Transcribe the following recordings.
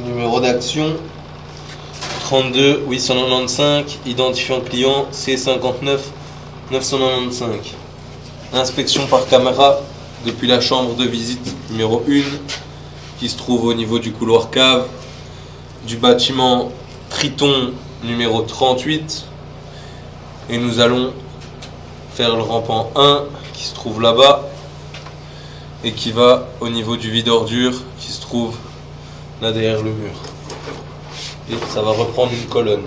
Numéro d'action 32 895, identifiant client C59 995. Inspection par caméra depuis la chambre de visite numéro 1 qui se trouve au niveau du couloir cave du bâtiment Triton numéro 38, et nous allons faire le rampant 1 qui se trouve là-bas et qui va au niveau du vide-ordures qui se trouve là derrière le mur, et ça va reprendre une colonne.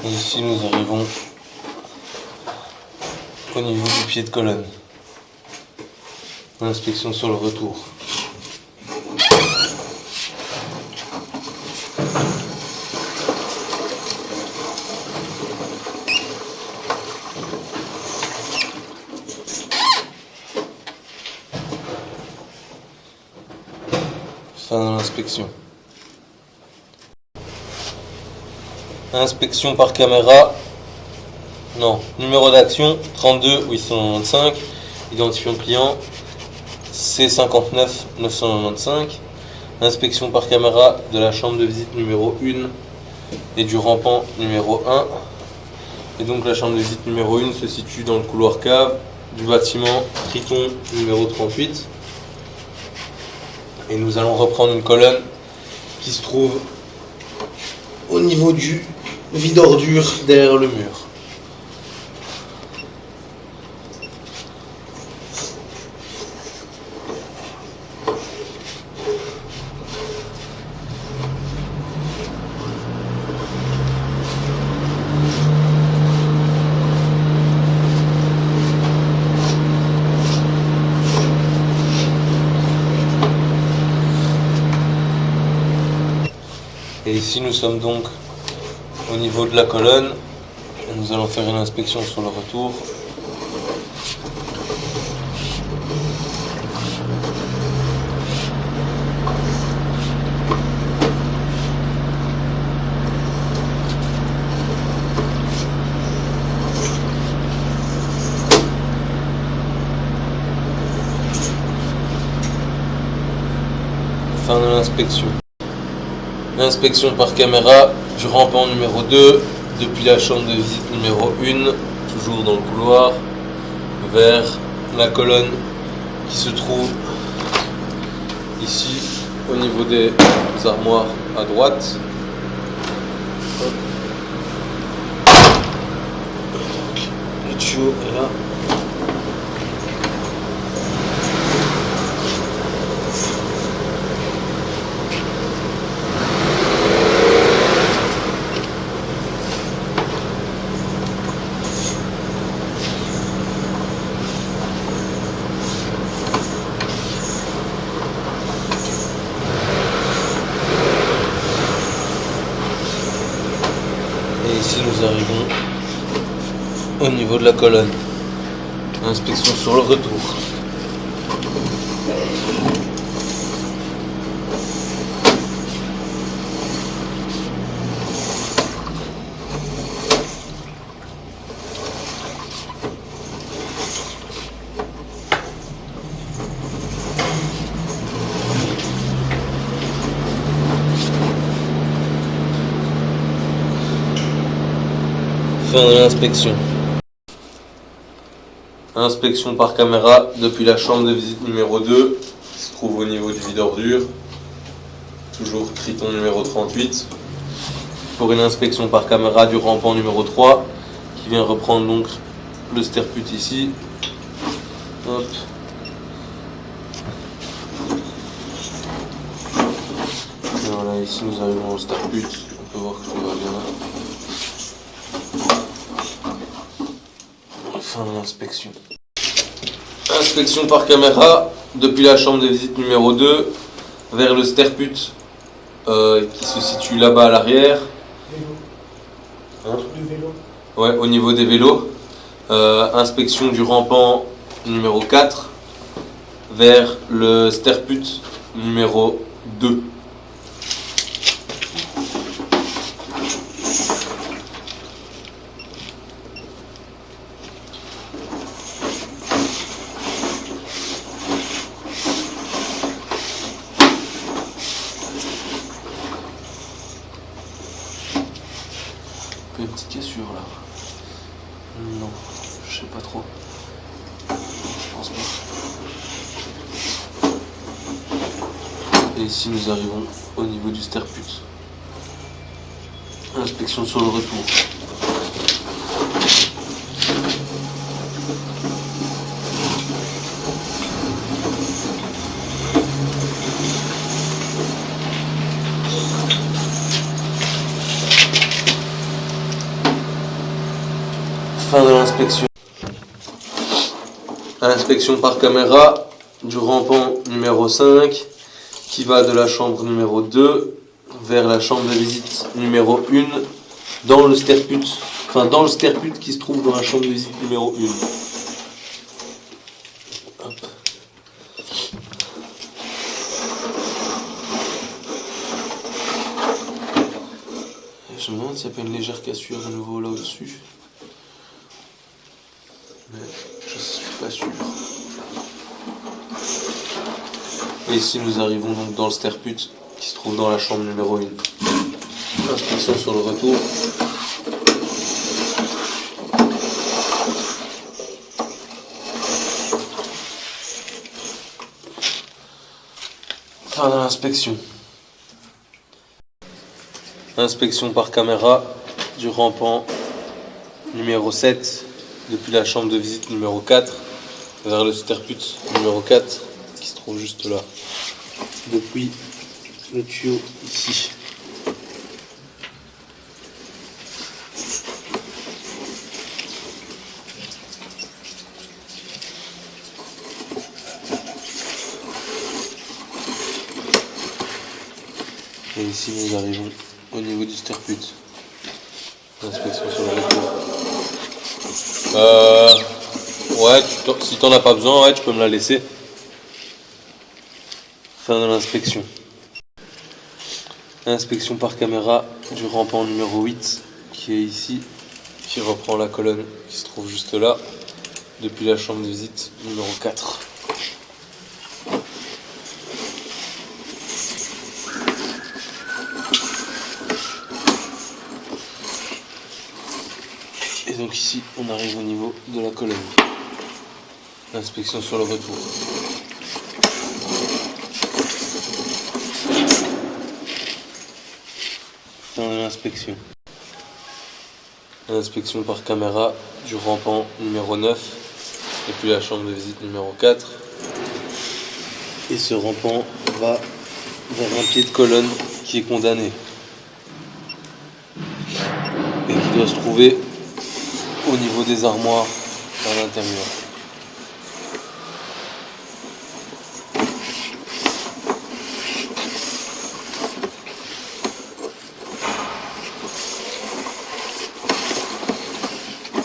Et ici nous arrivons au niveau du pied de colonne. Inspection sur le retour. Fin de l'inspection. Inspection par caméra, numéro d'action 32 895, identifiant client C59 995. Inspection par caméra de la chambre de visite numéro 1 et du rampant numéro 1. Et donc la chambre de visite numéro 1 se situe dans le couloir cave du bâtiment Triton numéro 38. Et nous allons reprendre une colonne qui se trouve au niveau du vide-ordures derrière le mur. Et ici nous sommes donc au niveau de la colonne, et nous allons faire une inspection sur le retour. Fin de l'inspection. Inspection par caméra du rampant numéro 2 depuis la chambre de visite numéro 1, toujours dans le couloir, vers la colonne qui se trouve ici au niveau des armoires à droite. Le tuyau est là. Et ici nous arrivons au niveau de la colonne. Inspection sur le retour. Fin de l'inspection. Inspection par caméra depuis la chambre de visite numéro 2 qui se trouve au niveau du vide-ordures, toujours Triton numéro 38, pour une inspection par caméra du rampant numéro 3 qui vient reprendre donc le sterput ici. Hop. Et voilà, ici nous arrivons au sterput, on peut voir que tout va bien. Fin de l'inspection. Inspection par caméra depuis la chambre de visite numéro 2 vers le sterput qui se situe là-bas à l'arrière. Vélo. Hein? Le vélo. Ouais, au niveau des vélos. Inspection du rampant numéro 4 vers le sterput numéro 2. Une petite cassure là. Non, je sais pas trop. Je pense pas. Et ici nous arrivons au niveau du sterput. Inspection sur le retour. Fin de l'inspection. Inspection par caméra du rampant numéro 5 qui va de la chambre numéro 2 vers la chambre de visite numéro 1 dans le sterput, dans le sterput qui se trouve dans la chambre de visite numéro 1. Hop. Je me demande s'il n'y a pas une légère cassure de nouveau là au-dessus. Mais je suis pas sûr. Et ici nous arrivons donc dans le sterput qui se trouve dans la chambre numéro 1. Inspection sur le retour. Fin de l'inspection. Inspection par caméra du rampant numéro 7 depuis la chambre de visite numéro 4 vers le sterput numéro 4 qui se trouve juste là. Depuis le tuyau ici. Et ici nous arrivons au niveau du sterput. Inspection sur le retour. Ouais, si t'en as pas besoin, ouais, tu peux me la laisser. Fin de l'inspection. Inspection par caméra du rampant numéro 8 qui est ici, qui reprend la colonne qui se trouve juste là, depuis la chambre de visite numéro 4. Et donc ici, on arrive au niveau de la colonne. Inspection sur le retour. Fin de l'inspection. Inspection par caméra du rampant numéro 9 depuis la chambre de visite numéro 4. Et ce rampant va vers un pied de colonne qui est condamné et qui doit se trouver au niveau des armoires à l'intérieur.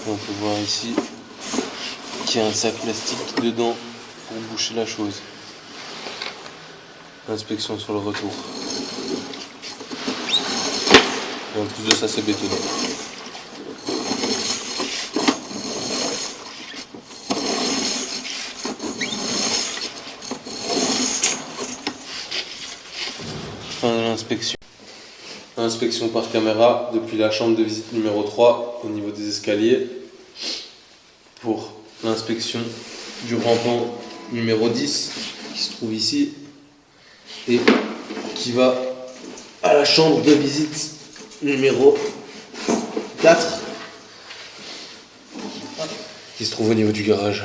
On peut voir ici qu'il y a un sac plastique dedans pour boucher la chose. Inspection sur le retour. Et en plus de ça, c'est bétonné. Fin de l'inspection. Inspection par caméra depuis la chambre de visite numéro 3 au niveau des escaliers pour l'inspection du rampant numéro 10 qui se trouve ici et qui va à la chambre de visite numéro 4 qui se trouve au niveau du garage.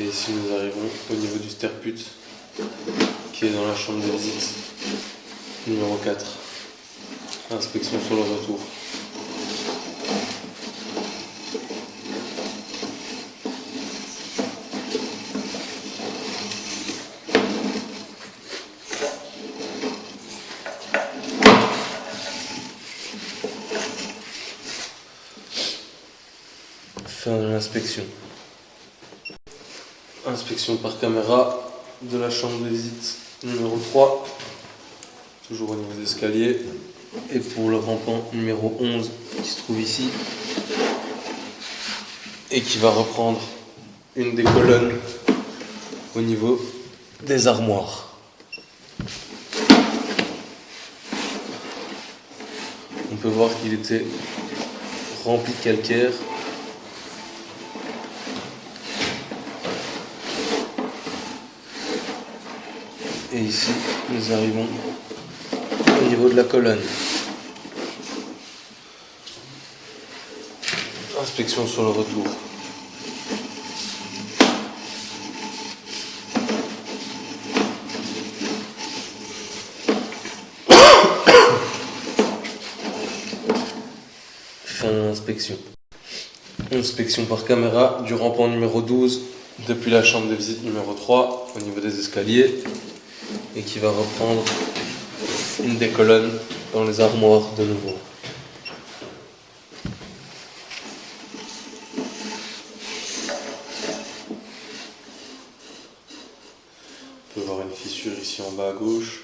Et ici nous arrivons au niveau du sterput qui qui est dans la chambre de visite numéro 4. Inspection sur le retour. Fin de l'inspection. Inspection par caméra de la chambre de visite numéro 3, toujours au niveau des escaliers, et pour le rampant numéro 11 qui se trouve ici, et qui va reprendre une des colonnes au niveau des armoires. On peut voir qu'il était rempli de calcaire. Et ici, nous arrivons au niveau de la colonne. Inspection sur le retour. Fin d'inspection. Inspection par caméra du rampant numéro 12 depuis la chambre de visite numéro 3 au niveau des escaliers, et qui va reprendre une des colonnes dans les armoires de nouveau. On peut voir une fissure ici en bas à gauche.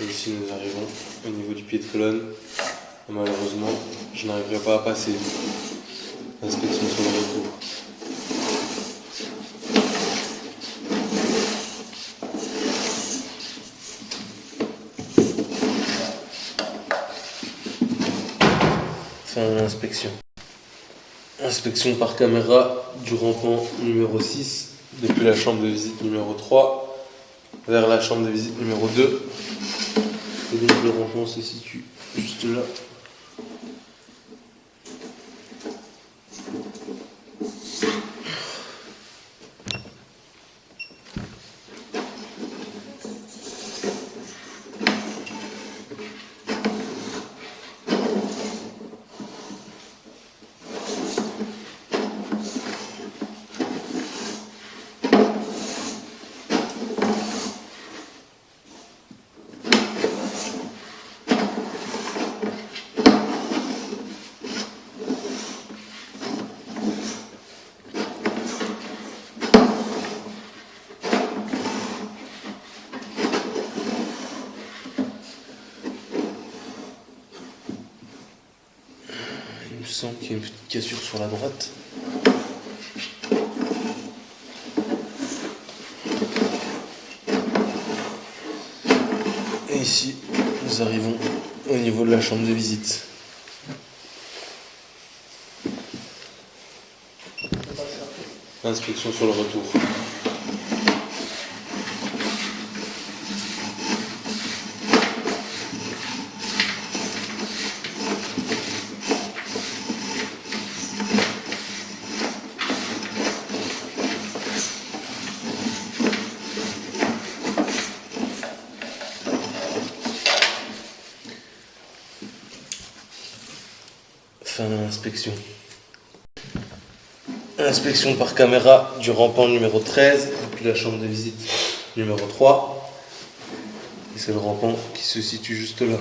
Et ici nous arrivons au niveau du pied de colonne. Et malheureusement, je n'arriverai pas à passer. Inspection sur le retour. Fin de l'inspection. Inspection par caméra du rampant numéro 6 depuis la chambre de visite numéro 3 vers la chambre de visite numéro 2. Et donc le rampant se situe juste là. Il me semble qu'il y a une petite cassure sur la droite. Et ici, nous arrivons au niveau de la chambre de visite. Inspection sur le retour. Fin de l'inspection. Inspection par caméra du rampant numéro 13 depuis la chambre de visite numéro 3. Et c'est le rampant qui se situe juste là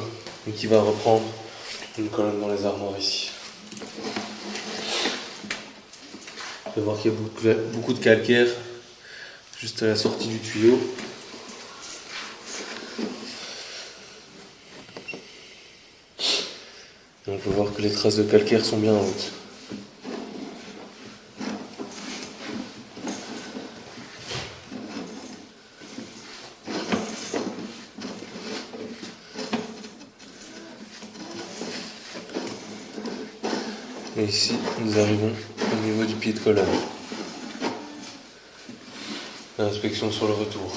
et qui va reprendre une colonne dans les armoires ici. On peut voir qu'il y a beaucoup de calcaire juste à la sortie du tuyau. Et on peut voir que les traces de calcaire sont bien hautes. Et ici, nous arrivons au niveau du pied de colonne. Inspection sur le retour.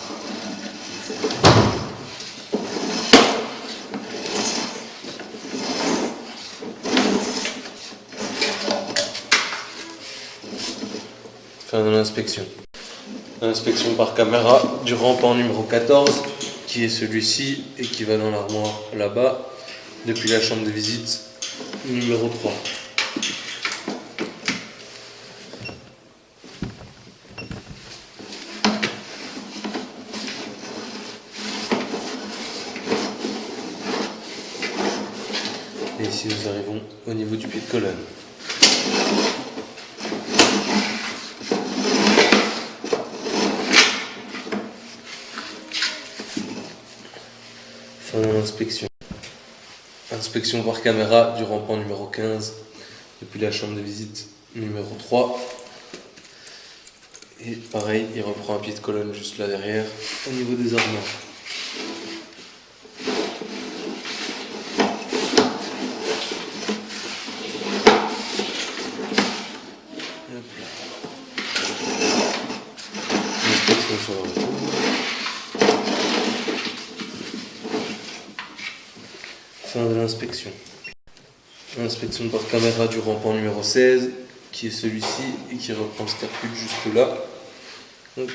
Fin de l'inspection. Inspection par caméra du rampant numéro 14, qui est celui-ci et qui va dans l'armoire là-bas, depuis la chambre de visite numéro 3. Et ici nous arrivons au niveau du pied de colonne. Fin de l'inspection. Inspection par caméra du rampant numéro 15, depuis la chambre de visite numéro 3. Et pareil, il reprend un pied de colonne juste là derrière, au niveau des armoires. Inspection sur le retour. Fin de l'inspection. Inspection par caméra du rampant numéro 16, qui est celui-ci et qui reprend le stercule juste là. Hop.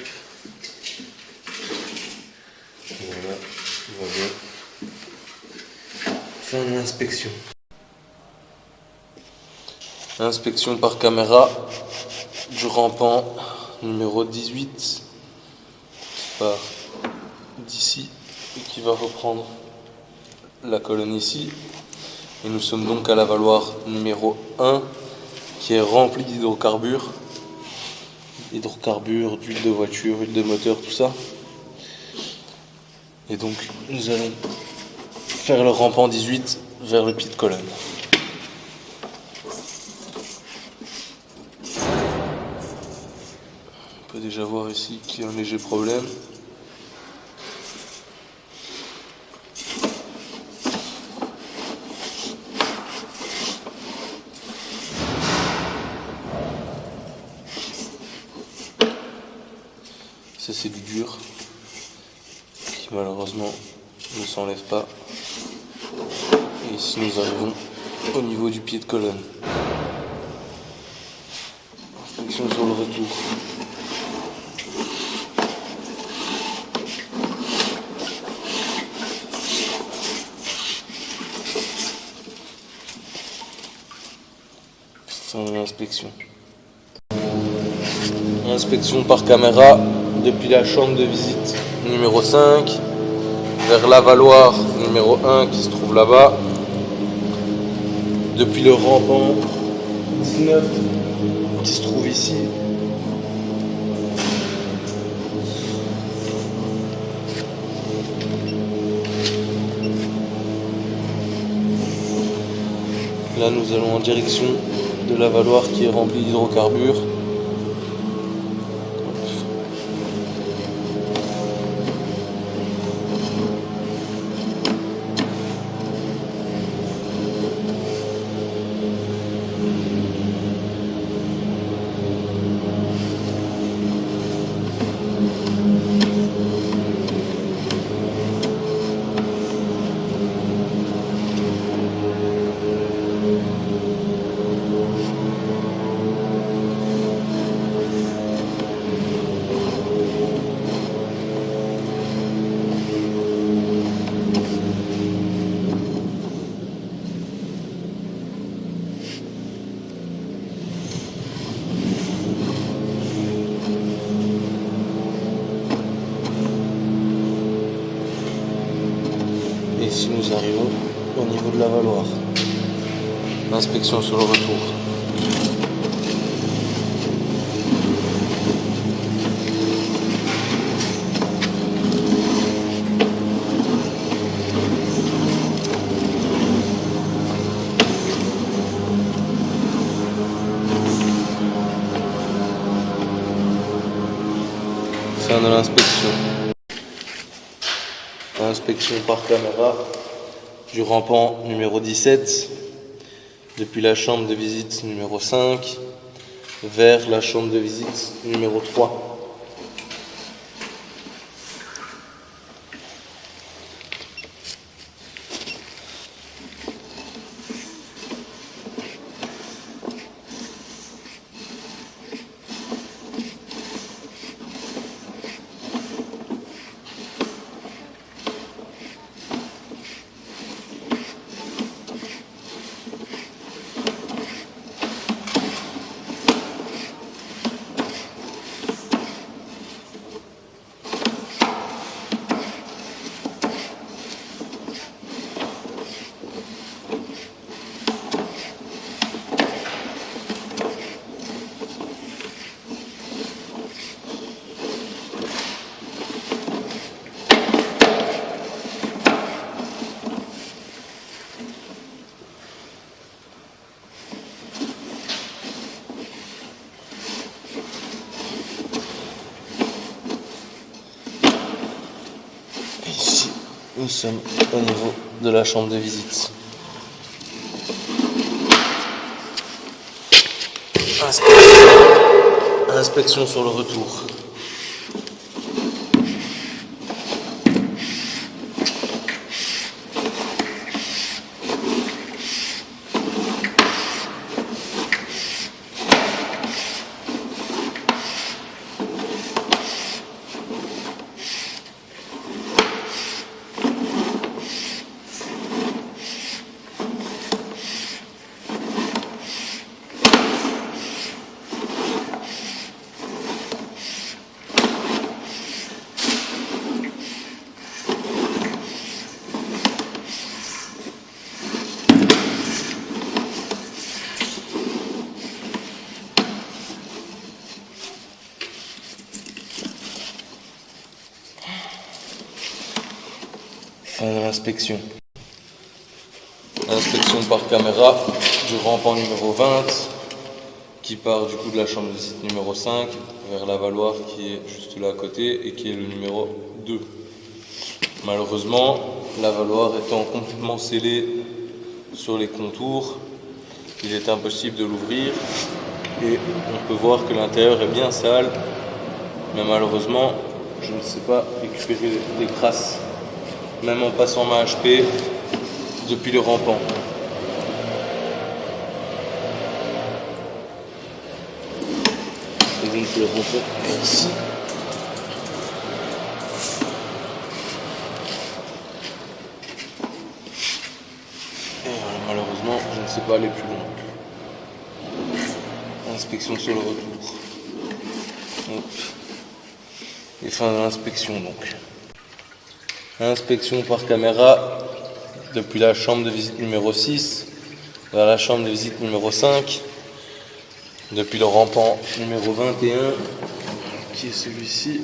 Voilà, tout va bien. Fin de l'inspection. Inspection par caméra du rampant numéro 18, qui part d'ici et qui va reprendre la colonne ici. Et nous sommes donc à la valoir numéro 1, qui est remplie d'hydrocarbures. Hydrocarbures, d'huile de voiture, huile de moteur, tout ça. Et donc nous allons faire le rampant 18 vers le pied de colonne. On peut déjà voir ici qu'il y a un léger problème. Ça c'est du dur qui malheureusement ne s'enlève pas. Et ici nous arrivons au niveau du pied de colonne. Inspection sur le retour. Fin de l'inspection. Inspection par caméra depuis la chambre de visite numéro 5 vers l'avaloir numéro 1 qui se trouve là-bas, depuis le rampant 19 qui se trouve ici, là nous allons en direction de l'avaloir qui est rempli d'hydrocarbures. Et ici nous arrivons au niveau de l'avaloir. Inspection sur le retour. Fin de l'inspection. Inspection par caméra du rampant numéro 17 depuis la chambre de visite numéro 5 vers la chambre de visite numéro 3. Nous sommes au niveau de la chambre de visite. Inspection sur le retour. Fin de l'inspection. Inspection par caméra du rampant numéro 20 qui part du coup de la chambre de visite numéro 5 vers la Valoir qui est juste là à côté et qui est le numéro 2. Malheureusement, la Valoir étant complètement scellée sur les contours, il est impossible de l'ouvrir et on peut voir que l'intérieur est bien sale, mais malheureusement je ne sais pas récupérer les crasses même en passant ma HP depuis le rampant. Et donc le rampant est ici. Et malheureusement, je ne sais pas aller plus loin. Inspection sur le retour. Hop. Et fin de l'inspection donc. Inspection par caméra depuis la chambre de visite numéro 6 vers la chambre de visite numéro 5, depuis le rampant numéro 21 qui est celui-ci.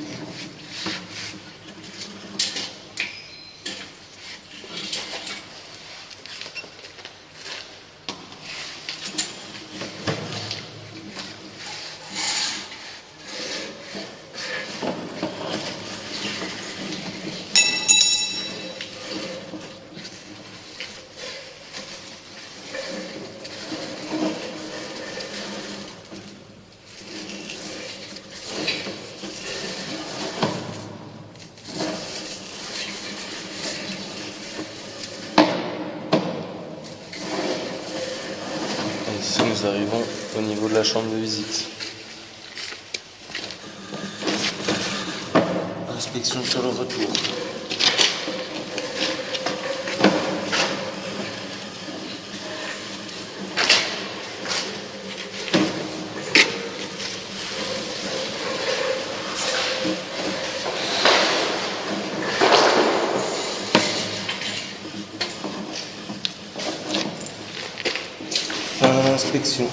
Ici nous arrivons au niveau de la chambre de visite. Inspection sur le retour. Fin de l'inspection.